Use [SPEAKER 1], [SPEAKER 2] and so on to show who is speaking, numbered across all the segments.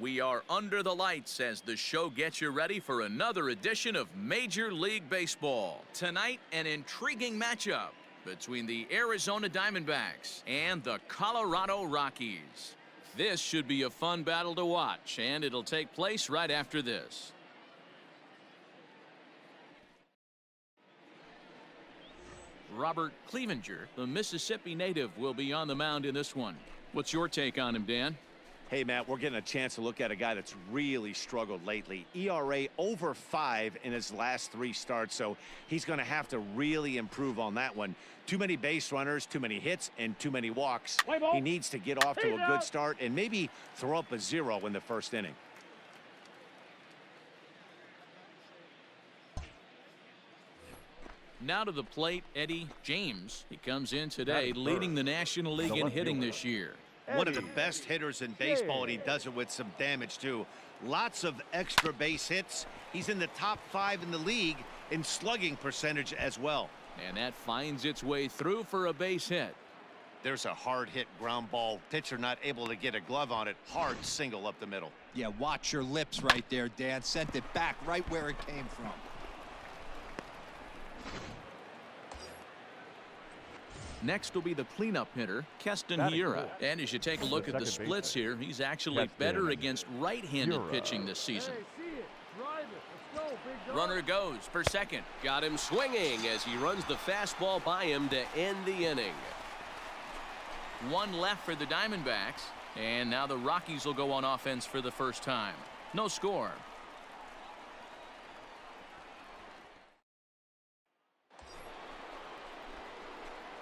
[SPEAKER 1] We are under the lights as the show gets you ready for another edition of Major League Baseball. Tonight, an intriguing matchup between the Arizona Diamondbacks and the Colorado Rockies. This should be a fun battle to watch, and it'll take place right after this. Robert Clevenger, the Mississippi native, will be on the mound in this one. What's your take on him, Dan?
[SPEAKER 2] Hey, Matt, we're getting a chance to look at a guy that's really struggled lately. ERA over 5 in his last 3 starts, so he's going to have to really improve on that one. Too many base runners, too many hits, and too many walks. He needs to get off to a good start and maybe throw up a 0 in the first inning.
[SPEAKER 1] Now to the plate, Eddie James. He comes in today leading the National League in hitting this year.
[SPEAKER 3] One of the best hitters in baseball, and he does it with some damage too. Lots of extra base hits. He's in the top 5 in the league in slugging percentage as well.
[SPEAKER 1] And that finds its way through for a base hit.
[SPEAKER 3] There's a hard hit ground ball. Pitcher not able to get a glove on it. Hard single up the middle.
[SPEAKER 4] Yeah, watch your lips right there, Dan. Sent it back right where it came from.
[SPEAKER 1] Next will be the cleanup hitter, Kesten Hiera. And as you take a look at the splits here, he's actually better against right-handed pitching this season. Runner goes for second. Got him swinging as he runs the fastball by him to end the inning. 1 left for the Diamondbacks. And now the Rockies will go on offense for the first time. No score.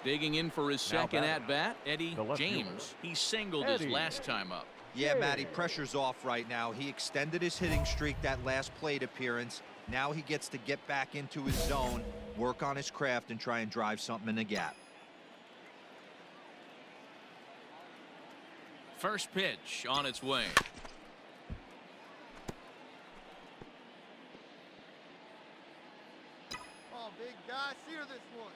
[SPEAKER 1] Digging in for his second at-bat, Eddie James. He singled his last time up.
[SPEAKER 4] Yeah, Matty, pressure's off right now. He extended his hitting streak that last plate appearance. Now he gets to get back into his zone, work on his craft, and try and drive something in the gap.
[SPEAKER 1] First pitch on its way.
[SPEAKER 5] Oh, big guy, sear this one.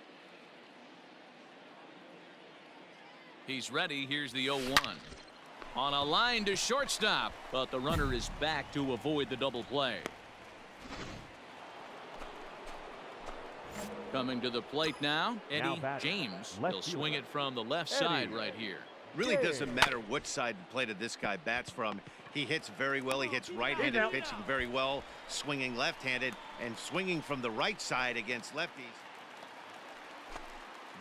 [SPEAKER 1] He's ready. Here's the 0-1. On a line to shortstop, but the runner is back to avoid the double play. Coming to the plate now, Eddie James. He'll swing it from the left side right here.
[SPEAKER 3] Really doesn't matter which side of the plate this guy bats from. He hits very well. He hits right-handed pitching very well, swinging left-handed, and swinging from the right side against lefties.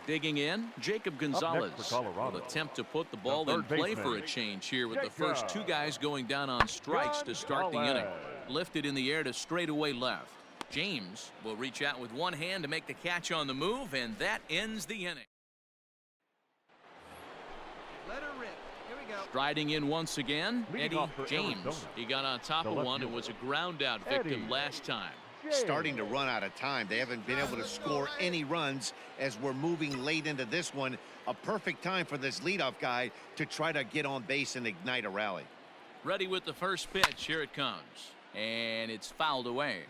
[SPEAKER 1] Digging in, Jacob Gonzalez will attempt to put the ball in play for a change here with the first 2 guys going down on strikes to start the inning. Lifted in the air to straightaway left. James will reach out with one hand to make the catch on the move, and that ends the inning.
[SPEAKER 5] Let her rip. Here we go.
[SPEAKER 1] Striding in once again, Eddie James. He got on top of one and was a ground out victim last time.
[SPEAKER 3] Starting to run out of time. They haven't been able to score any runs as we're moving late into this one. A perfect time for this leadoff guy to try to get on base and ignite a rally.
[SPEAKER 1] Ready with the first pitch. Here it comes. And it's fouled away.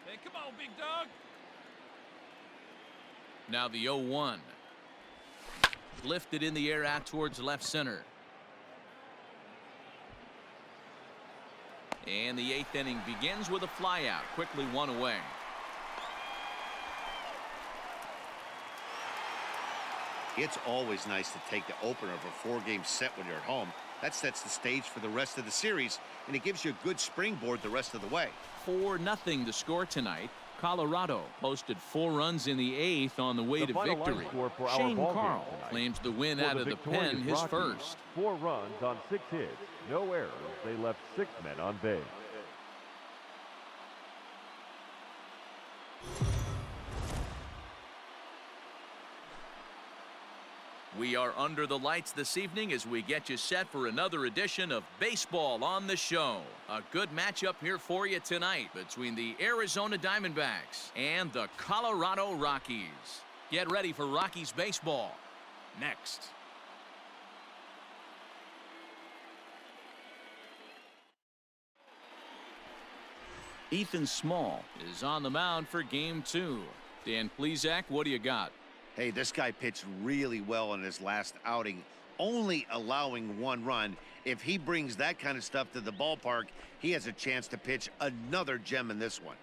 [SPEAKER 6] Hey, come on, big dog.
[SPEAKER 1] Now the 0-1. Lifted in the air out towards left center. And the 8th inning begins with a flyout. Quickly 1 away.
[SPEAKER 3] It's always nice to take the opener of a 4-game set when you're at home. That sets the stage for the rest of the series, and it gives you a good springboard the rest of the way.
[SPEAKER 1] 4-0 to score tonight. Colorado posted 4 runs in the 8th on the way to victory. Shane Carl claims the win out of the pen, his first.
[SPEAKER 7] 4 runs on 6 hits, no errors. They left 6 men on base.
[SPEAKER 1] We are under the lights this evening as we get you set for another edition of Baseball on the Show. A good matchup here for you tonight between the Arizona Diamondbacks and the Colorado Rockies. Get ready for Rockies baseball next. Ethan Small is on the mound for game 2. Dan Plesac, what do you got?
[SPEAKER 3] Hey, this guy pitched really well in his last outing, only allowing 1 run. If he brings that kind of stuff to the ballpark, he has a chance to pitch another gem in this one.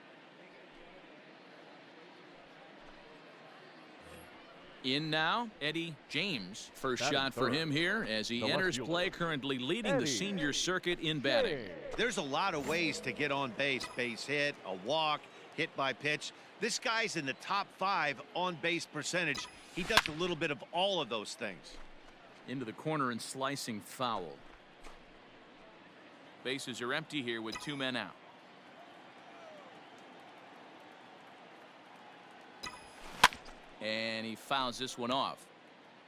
[SPEAKER 1] In now, Eddie James. First shot for him here as he enters play, currently leading the senior circuit in batting.
[SPEAKER 3] There's a lot of ways to get on base. Base hit, a walk, hit by pitch. This guy's in the top 5 on base percentage. He does a little bit of all of those things.
[SPEAKER 1] Into the corner and slicing foul. Bases are empty here with 2 men out. And he fouls this one off.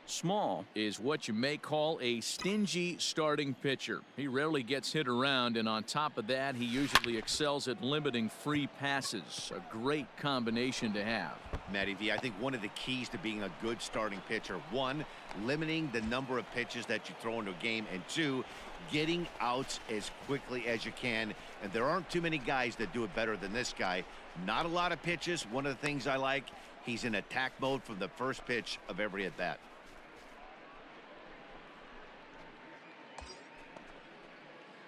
[SPEAKER 1] Small is what you may call a stingy starting pitcher. He rarely gets hit around, and on top of that, he usually excels at limiting free passes. A great combination to have.
[SPEAKER 3] Matty V, I think one of the keys to being a good starting pitcher, 1, limiting the number of pitches that you throw into a game, and 2, getting outs as quickly as you can. And there aren't too many guys that do it better than this guy. Not a lot of pitches. One of the things I like, he's in attack mode from the first pitch of every at bat.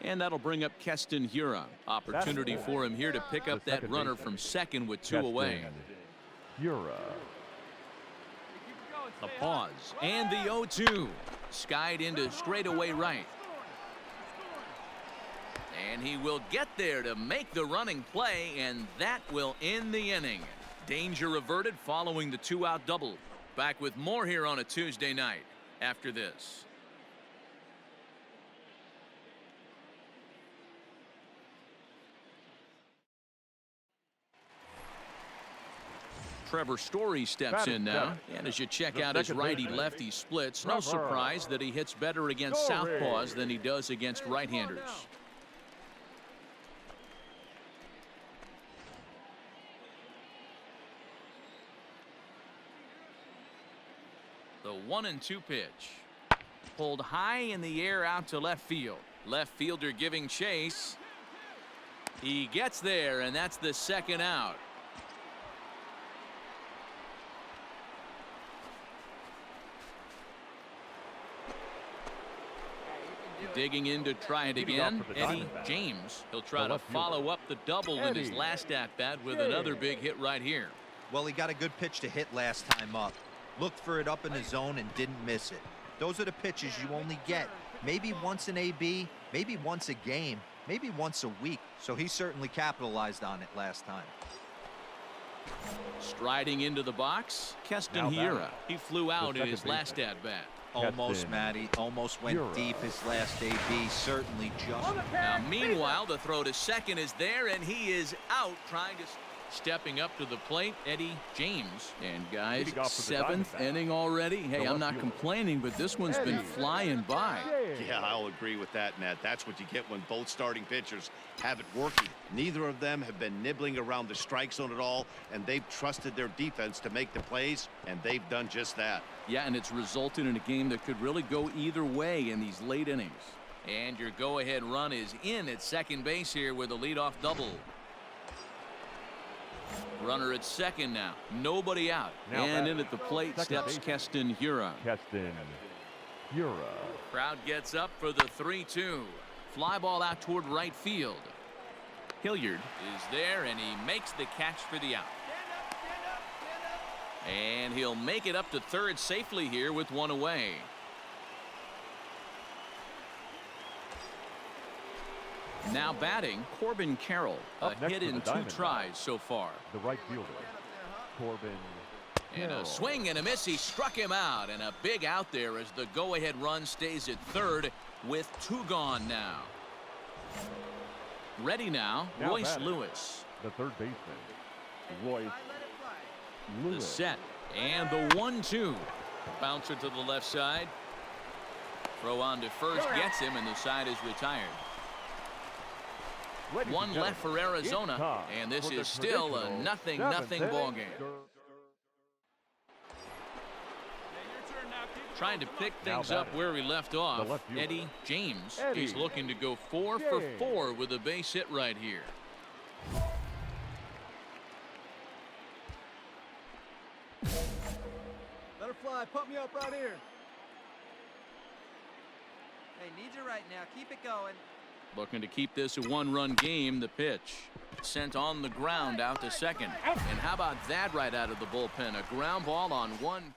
[SPEAKER 1] And that'll bring up Kesten Hiera. Opportunity for him here to pick up that runner from second with 2 away.
[SPEAKER 7] Hiera.
[SPEAKER 1] The pause and the 0-2. Skied into straightaway right. And he will get there to make the running play, and that will end the inning. Danger averted following the 2-out double. Back with more here on a Tuesday night after this. Trevor Story steps in now, and as you check out his righty-lefty splits, no surprise that he hits better against southpaws than he does against right-handers. The 1-2 pitch. Pulled high in the air out to left field. Left fielder giving chase. He gets there, and that's the 2nd out. Digging in to try it again. Eddie James. He'll try to follow up the double in his last at-bat with another big hit right here.
[SPEAKER 4] Well, he got a good pitch to hit last time up. Looked for it up in the zone and didn't miss it. Those are the pitches you only get maybe once in AB, maybe once a game, maybe once a week. So he certainly capitalized on it last time.
[SPEAKER 1] Striding into the box, Kesten Hiera. He flew out in his last at-bat.
[SPEAKER 4] Almost, Matty. Almost went deep his last AB. Certainly just.
[SPEAKER 1] Now, meanwhile, the throw to second is there, and he is out trying to. Stepping up to the plate, Eddie James. And guys, 7th inning already. Hey, I'm not complaining, but this one's been flying by.
[SPEAKER 3] Yeah, I'll agree with that, Matt. That's what you get when both starting pitchers have it working. Neither of them have been nibbling around the strike zone at all, and they've trusted their defense to make the plays, and they've done just that.
[SPEAKER 1] Yeah, and it's resulted in a game that could really go either way in these late innings. And your go-ahead run is in at second base here with a leadoff double. Runner at second now. Nobody out. And in at the plate steps Kesten Hiera.
[SPEAKER 7] Kesten Hiera.
[SPEAKER 1] Crowd gets up for the 3-2. Fly ball out toward right field. Hilliard is there, and he makes the catch for the out. And he'll make it up to third safely here with 1 away. Now batting, Corbin Carroll. A hit in 2 tries so far.
[SPEAKER 7] The right fielder, Corbin
[SPEAKER 1] And a swing and a miss. He struck him out, and a big out there as the go-ahead run stays at third with 2 gone now. Ready now, Royce Lewis.
[SPEAKER 7] The third baseman, Royce Lewis.
[SPEAKER 1] The set and the 1-2. Bouncer to the left side. Throw on to first gets him, and the side is retired. One left for Arizona, and this is still a 0-0 ball game. Trying to pick things up where we left off. Eddie James. He's looking to go 4 for 4 with a base hit right here.
[SPEAKER 5] fly. Pump me up right here. Hey, need you right now. Keep it going.
[SPEAKER 1] Looking to keep this a one-run game. The pitch sent on the ground out to second. And how about that right out of the bullpen? A ground ball on one.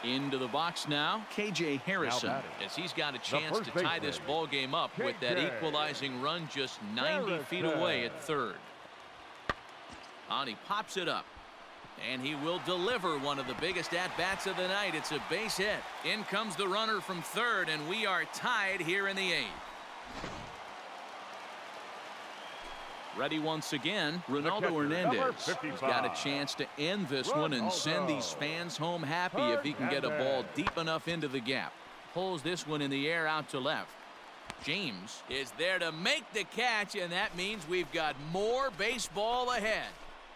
[SPEAKER 1] Into the box now, KJ Harrison, as he's got a chance to tie this ball game up with that equalizing run just 90 feet away at third. And he pops it up. And he will deliver one of the biggest at-bats of the night. It's a base hit. In comes the runner from third, and we are tied here in the eighth. Ready once again, Ronaldo Hernandez. He's got a chance to end this one and send these fans home happy if he can get a ball deep enough into the gap. Pulls this one in the air out to left. James is there to make the catch, and that means we've got more baseball ahead.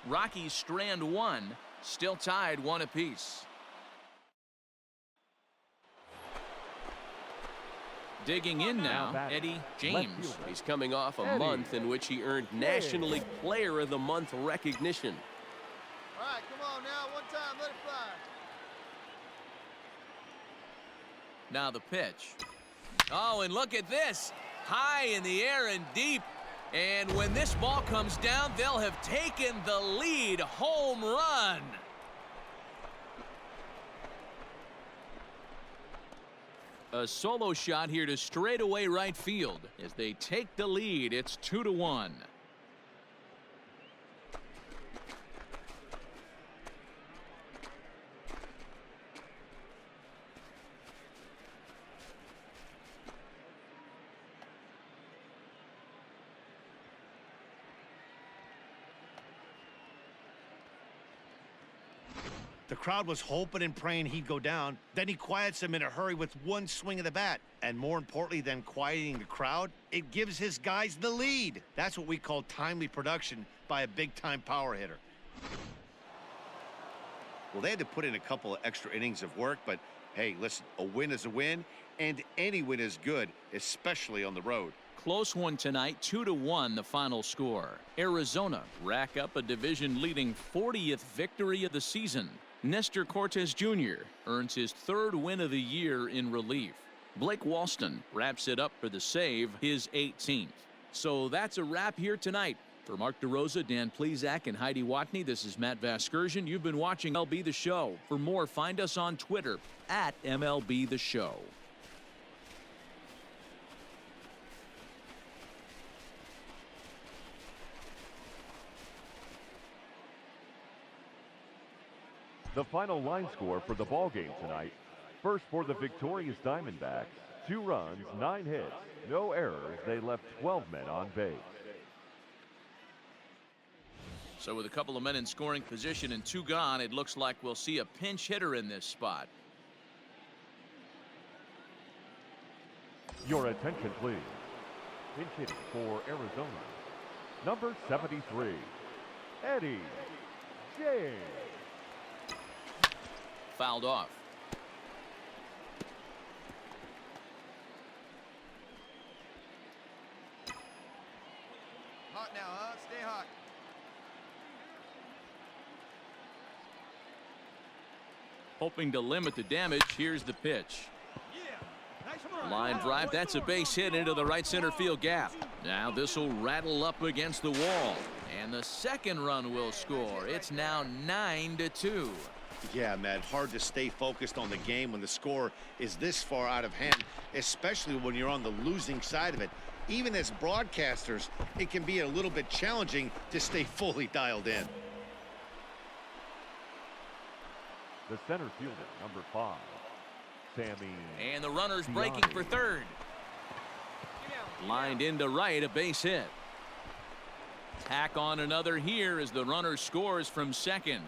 [SPEAKER 1] Rockies strand one, still tied one apiece. Digging in now, Eddie James.
[SPEAKER 8] He's coming off a month in which he earned National League Player of the Month recognition.
[SPEAKER 5] All right, come on now. One time, let it fly.
[SPEAKER 1] Now the pitch. Oh, and look at this. High in the air and deep. And when this ball comes down, they'll have taken the lead. Home run. A solo shot here to straightaway right field as they take the lead. It's 2-1.
[SPEAKER 2] The crowd was hoping and praying he'd go down. Then he quiets him in a hurry with one swing of the bat. And more importantly than quieting the crowd, it gives his guys the lead. That's what we call timely production by a big-time power hitter.
[SPEAKER 3] Well, they had to put in a couple of extra innings of work, but hey, listen, a win is a win, and any win is good, especially on the road.
[SPEAKER 1] Close one tonight, 2-1 the final score. Arizona rack up a division-leading 40th victory of the season. Nestor Cortes Jr. earns his third win of the year in relief. Blake Walston wraps it up for the save, his 18th. So that's a wrap here tonight. For Mark DeRosa, Dan Plesac, and Heidi Watney, this is Matt Vasgersian. You've been watching MLB The Show. For more, find us on Twitter at MLB The Show.
[SPEAKER 7] The final line score for the ball game tonight. First for the victorious Diamondbacks, 2 runs, 9 hits, no errors. They left 12 men on base.
[SPEAKER 1] So with a couple of men in scoring position and 2 gone, it looks like we'll see a pinch hitter in this spot.
[SPEAKER 7] Your attention, please. Pinch hitting for Arizona, number 73, Eddie James.
[SPEAKER 1] Fouled off.
[SPEAKER 5] Hot now, huh? Stay hot.
[SPEAKER 1] Hoping to limit the damage. Here's the pitch. Line drive. That's a base hit into the right center field gap. Now this will rattle up against the wall. And the second run will score. It's now 9-2.
[SPEAKER 3] Yeah, Matt, hard to stay focused on the game when the score is this far out of hand, especially when you're on the losing side of it. Even as broadcasters, it can be a little bit challenging to stay fully dialed in.
[SPEAKER 7] The center fielder, number 5, Sammy.
[SPEAKER 1] And the runner's breaking for third. Lined into right, a base hit. Tack on another here as the runner scores from second.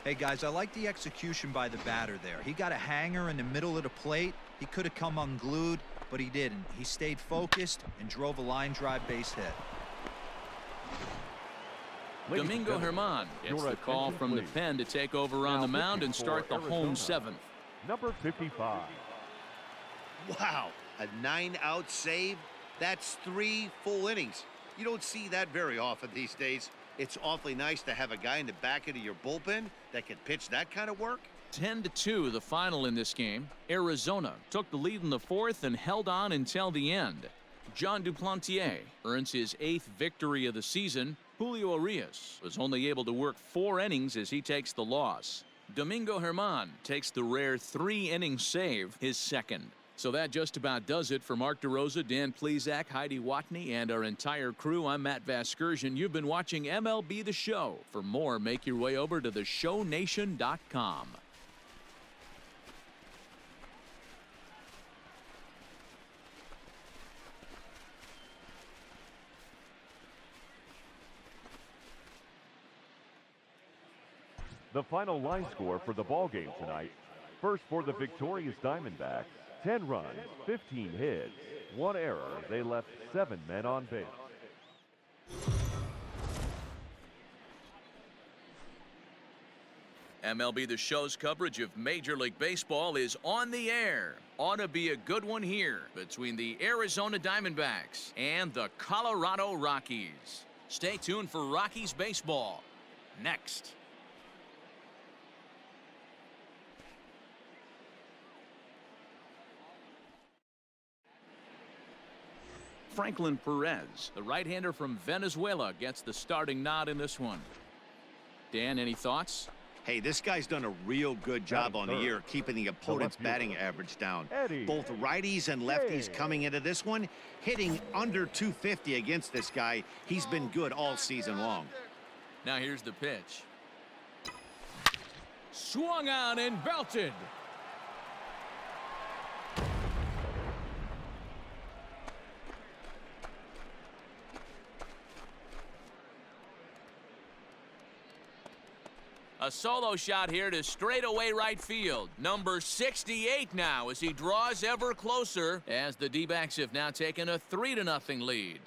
[SPEAKER 4] Hey guys, I like the execution by the batter there. He got a hanger in the middle of the plate. He could have come unglued, but he didn't. He stayed focused and drove a line drive base hit.
[SPEAKER 1] Domingo Germán gets the call from the pen to take over on the mound and start the home 7th.
[SPEAKER 7] Number 55.
[SPEAKER 3] Wow, a 9-out save? That's 3 full innings. You don't see that very often these days. It's awfully nice to have a guy in the back end of your bullpen that can pitch that kind of work.
[SPEAKER 1] 10-2 the final in this game. Arizona took the lead in the fourth and held on until the end. John Duplantier earns his 8th victory of the season. Julio Urias was only able to work 4 innings as he takes the loss. Domingo Germán takes the rare 3-inning save, his second. So that just about does it for Mark DeRosa, Dan Plesac, Heidi Watney, and our entire crew. I'm Matt Vasgersian. You've been watching MLB The Show. For more, make your way over to theshownation.com.
[SPEAKER 7] The final line score for the ball game tonight. First for the victorious Diamondbacks, 10 runs, 15 hits, 1 error. They left 7 men on base.
[SPEAKER 1] MLB The Show's coverage of Major League Baseball is on the air. Ought to be a good one here between the Arizona Diamondbacks and the Colorado Rockies. Stay tuned for Rockies baseball next. Franklin Perez, the right-hander from Venezuela, gets the starting nod in this one. Dan, any thoughts?
[SPEAKER 3] Hey, this guy's done a real good job on the year keeping the opponent's batting average down. Both righties and lefties coming into this one, hitting under 250 against this guy. He's been good all season long.
[SPEAKER 1] Now here's the pitch. Swung on and belted. A solo shot here to straightaway right field. Number 68 now as he draws ever closer as the D-backs have now taken a 3-0 lead.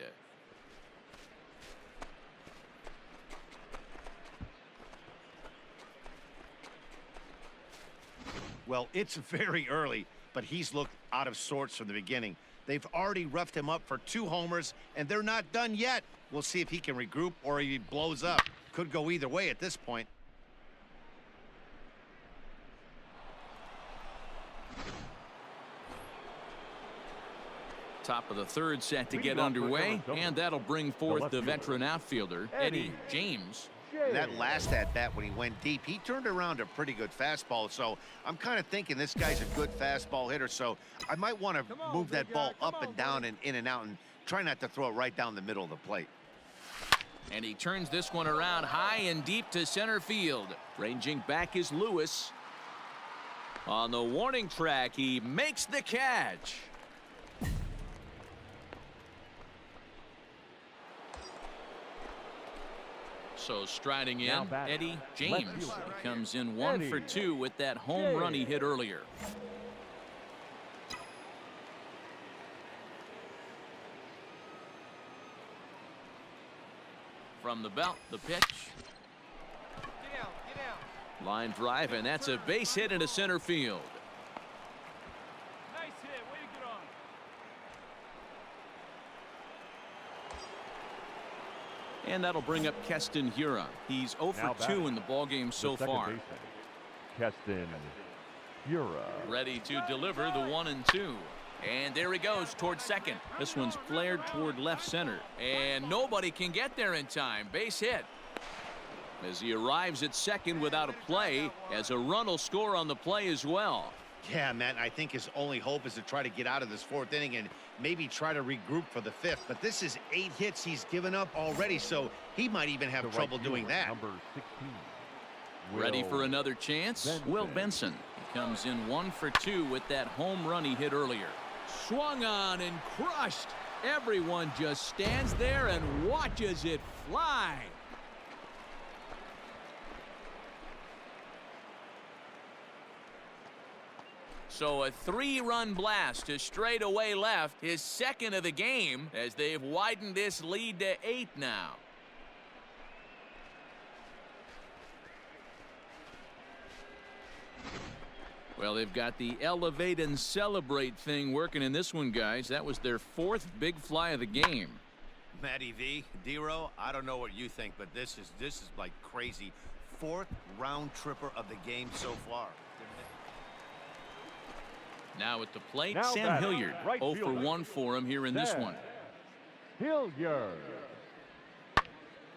[SPEAKER 3] Well, it's very early, but he's looked out of sorts from the beginning. They've already roughed him up for 2 homers, and they're not done yet. We'll see if he can regroup or he blows up. Could go either way at this point.
[SPEAKER 1] Top of the third set to get underway, and that'll bring forth the veteran outfielder, Eddie James.
[SPEAKER 3] And that last at-bat when he went deep, he turned around a pretty good fastball. So I'm kind of thinking this guy's a good fastball hitter. So I might want to move that ball up and down and in and out and try not to throw it right down the middle of the plate.
[SPEAKER 1] And he turns this one around high and deep to center field. Ranging back is Lewis. On the warning track, he makes the catch. So striding in, Eddie James. He comes in 1 for 2 with that home run he hit earlier. From the belt, the pitch.
[SPEAKER 5] Get out.
[SPEAKER 1] Line drive, and that's a base hit into center field.
[SPEAKER 6] Nice hit. Way to get on.
[SPEAKER 1] And that'll bring up Kesten Hiera. He's 0 for 2 in the ballgame so far.
[SPEAKER 7] Kesten Hiera.
[SPEAKER 1] Ready to deliver the 1-2. And there he goes towards second. This one's flared toward left center. And nobody can get there in time. Base hit. As he arrives at second without a play, as a run will score on the play as well.
[SPEAKER 3] Yeah, Matt, I think his only hope is to try to get out of this 4th inning and maybe try to regroup for the 5th. But this is 8 hits he's given up already, so he might even have trouble doing that.
[SPEAKER 7] Number 16.
[SPEAKER 1] Ready for another chance? Will Benson. He comes in 1 for 2 with that home run he hit earlier. Swung on and crushed. Everyone just stands there and watches it fly. So a 3-run blast to straightaway left, his second of the game, as they've widened this lead to 8 now. Well, they've got the elevate and celebrate thing working in this one, guys. That was their 4th big fly of the game.
[SPEAKER 3] Matty V, D-Row, I don't know what you think, but this is like crazy. 4th round tripper of the game so far.
[SPEAKER 1] Now at the plate,
[SPEAKER 7] Now
[SPEAKER 1] Sam
[SPEAKER 7] batting,
[SPEAKER 1] Hilliard.
[SPEAKER 7] right
[SPEAKER 1] 0 for
[SPEAKER 7] fielder.
[SPEAKER 1] 1 for him here in this one.
[SPEAKER 7] Hilliard.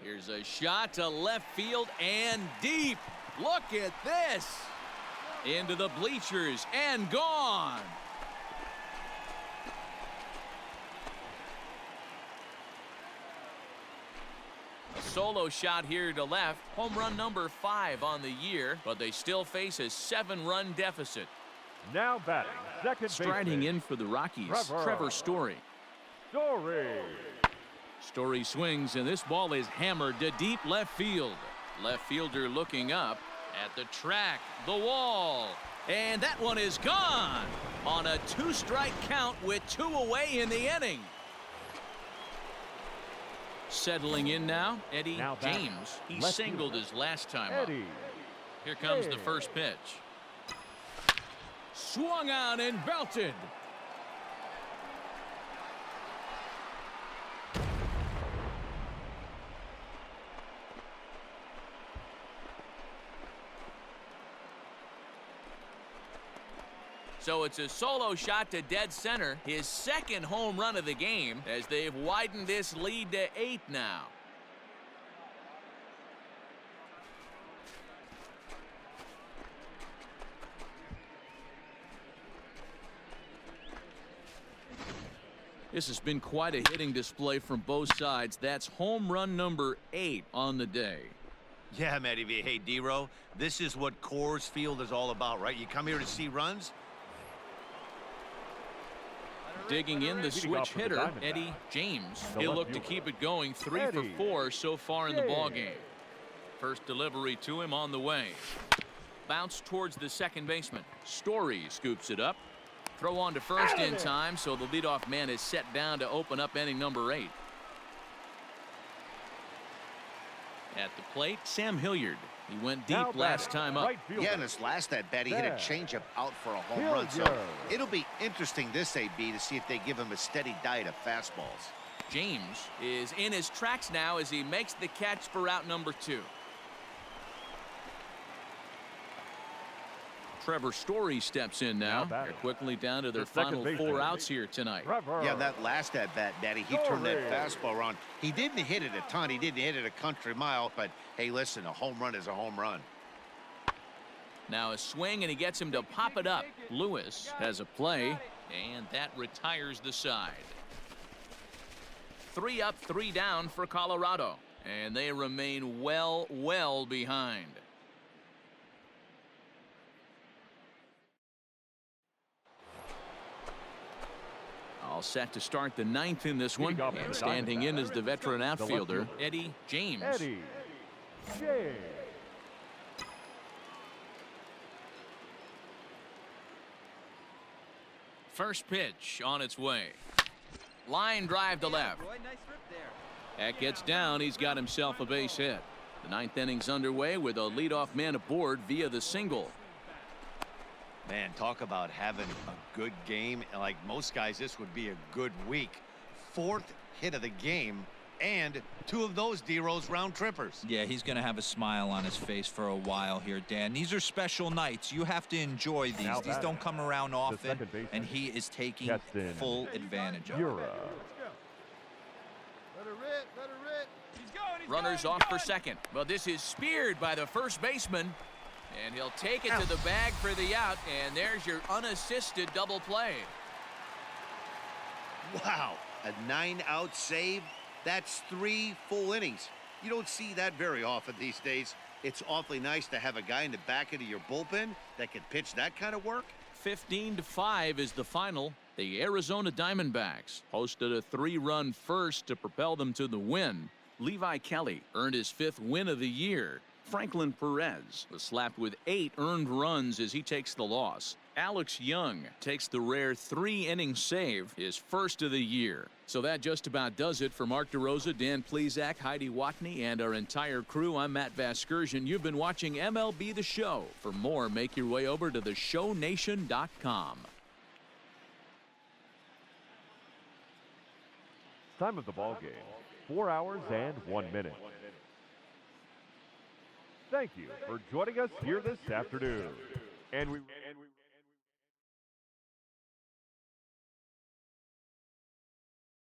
[SPEAKER 1] Here's a shot to left field and deep. Look at this. Into the bleachers and gone. A solo shot here to left. Home run number 5 on the year, but they still face a 7-run deficit.
[SPEAKER 7] Now batting, second
[SPEAKER 1] Striding
[SPEAKER 7] baseman,
[SPEAKER 1] in for the Rockies,
[SPEAKER 7] Trevor.
[SPEAKER 1] Trevor Story.
[SPEAKER 7] Story.
[SPEAKER 1] Story swings, and this ball is hammered to deep left field. Left fielder looking up at the track, the wall. And that one is gone on a 2-strike count with 2 away in the inning. Settling in now, Eddie
[SPEAKER 7] Now batting,
[SPEAKER 1] James. He
[SPEAKER 7] left
[SPEAKER 1] singled
[SPEAKER 7] fielder,
[SPEAKER 1] his last time up.
[SPEAKER 7] Eddie.
[SPEAKER 1] Here comes the
[SPEAKER 7] James.
[SPEAKER 1] first pitch. Swung out and belted. So it's a solo shot to dead center, his 2nd home run of the game, as they've widened this lead to 8 now. This has been quite a hitting display from both sides. That's home run number 8 on the day.
[SPEAKER 3] Yeah, Matty V. Hey, D-Row, this is what Coors Field is all about, right? You come here to see runs.
[SPEAKER 1] Digging in the
[SPEAKER 7] Leading off
[SPEAKER 1] switch
[SPEAKER 7] for the
[SPEAKER 1] hitter,
[SPEAKER 7] Diamondbacks,
[SPEAKER 1] Eddie James.
[SPEAKER 7] the
[SPEAKER 1] He'll
[SPEAKER 7] left
[SPEAKER 1] look to
[SPEAKER 7] fielder,
[SPEAKER 1] keep it going 3 for
[SPEAKER 7] Eddie
[SPEAKER 1] 4 so far in the ball
[SPEAKER 7] James.
[SPEAKER 1] game. First delivery to him on the way. Bounce towards the second baseman. Story scoops it up. Throw on to first in time, so the leadoff man is set down to open up inning number 8. At the plate, Sam Hilliard. He went deep
[SPEAKER 7] Now
[SPEAKER 1] last
[SPEAKER 7] batting,
[SPEAKER 1] time up.
[SPEAKER 7] right fielder,
[SPEAKER 3] Yeah, in his last at bat, he hit a
[SPEAKER 7] There.
[SPEAKER 3] changeup out for a home run. So
[SPEAKER 7] Hilliard.
[SPEAKER 3] it'll be interesting this AB to see if they give him a steady diet of fastballs.
[SPEAKER 1] James is in his tracks now as he makes the catch for out number 2. Trevor Story steps in now.
[SPEAKER 7] Now batting.
[SPEAKER 1] They're quickly down to their
[SPEAKER 7] The second
[SPEAKER 1] final
[SPEAKER 7] baseman.
[SPEAKER 1] 4 outs here tonight.
[SPEAKER 7] Trevor.
[SPEAKER 3] Yeah, that last at bat, Daddy, he turned that
[SPEAKER 7] Story.
[SPEAKER 3] fastball around. He didn't hit it a ton. He didn't hit it a country mile. But hey, listen, a home run is a home run.
[SPEAKER 1] Now a swing, and he gets him to pop it up. Lewis has a play, and that retires the side. 3 up, 3 down for Colorado, and they remain well behind. All set to start the 9th in this one,
[SPEAKER 7] Leading off for
[SPEAKER 1] and
[SPEAKER 7] the
[SPEAKER 1] standing in
[SPEAKER 7] Diamondbacks,
[SPEAKER 1] is the veteran
[SPEAKER 7] left
[SPEAKER 1] outfielder,
[SPEAKER 7] fielder,
[SPEAKER 1] Eddie James.
[SPEAKER 7] Eddie James.
[SPEAKER 1] First pitch on its way. Line drive to left.
[SPEAKER 5] Roy, nice rip there.
[SPEAKER 1] That gets down. He's got himself a base hit. The 9th inning's underway with a leadoff man aboard via the single.
[SPEAKER 3] Man, talk about having a good game. And like most guys, this would be a good week. 4th hit of the game, and 2 of those D-Row's round trippers.
[SPEAKER 4] Yeah, he's going to have a smile on his face for a while here, Dan. These are special nights. You have to enjoy these.
[SPEAKER 7] Now
[SPEAKER 4] These don't come around often,
[SPEAKER 7] second baseman,
[SPEAKER 4] and he is taking
[SPEAKER 7] Kesten
[SPEAKER 4] full advantage of it.
[SPEAKER 7] Hiera.
[SPEAKER 5] Let her rip, let her rip.
[SPEAKER 6] He's going, he's
[SPEAKER 1] Runners
[SPEAKER 6] going,
[SPEAKER 1] off
[SPEAKER 6] he's
[SPEAKER 1] for
[SPEAKER 6] going.
[SPEAKER 1] second. But this is speared by the first baseman. And he'll take it to the bag for the out. And there's your unassisted double play.
[SPEAKER 3] Wow, a 9-out save. That's 3 full innings. You don't see that very often these days. It's awfully nice to have a guy in the back end of your bullpen that can pitch that kind of work.
[SPEAKER 1] 15-5 is the final. The Arizona Diamondbacks hosted a 3-run first to propel them to the win. Levi Kelly earned his 5th win of the year. Franklin Perez was slapped with 8 earned runs as he takes the loss. Alex Young takes the rare 3-inning save, his first of the year. So that just about does it for Mark DeRosa, Dan Plesac, Heidi Watney, and our entire crew. I'm Matt Vasgersian. You've been watching MLB The Show. For more, make your way over to theshownation.com.
[SPEAKER 7] Time of the ball game, 4 hours and 1 minute. Thank you for joining us here this afternoon. And we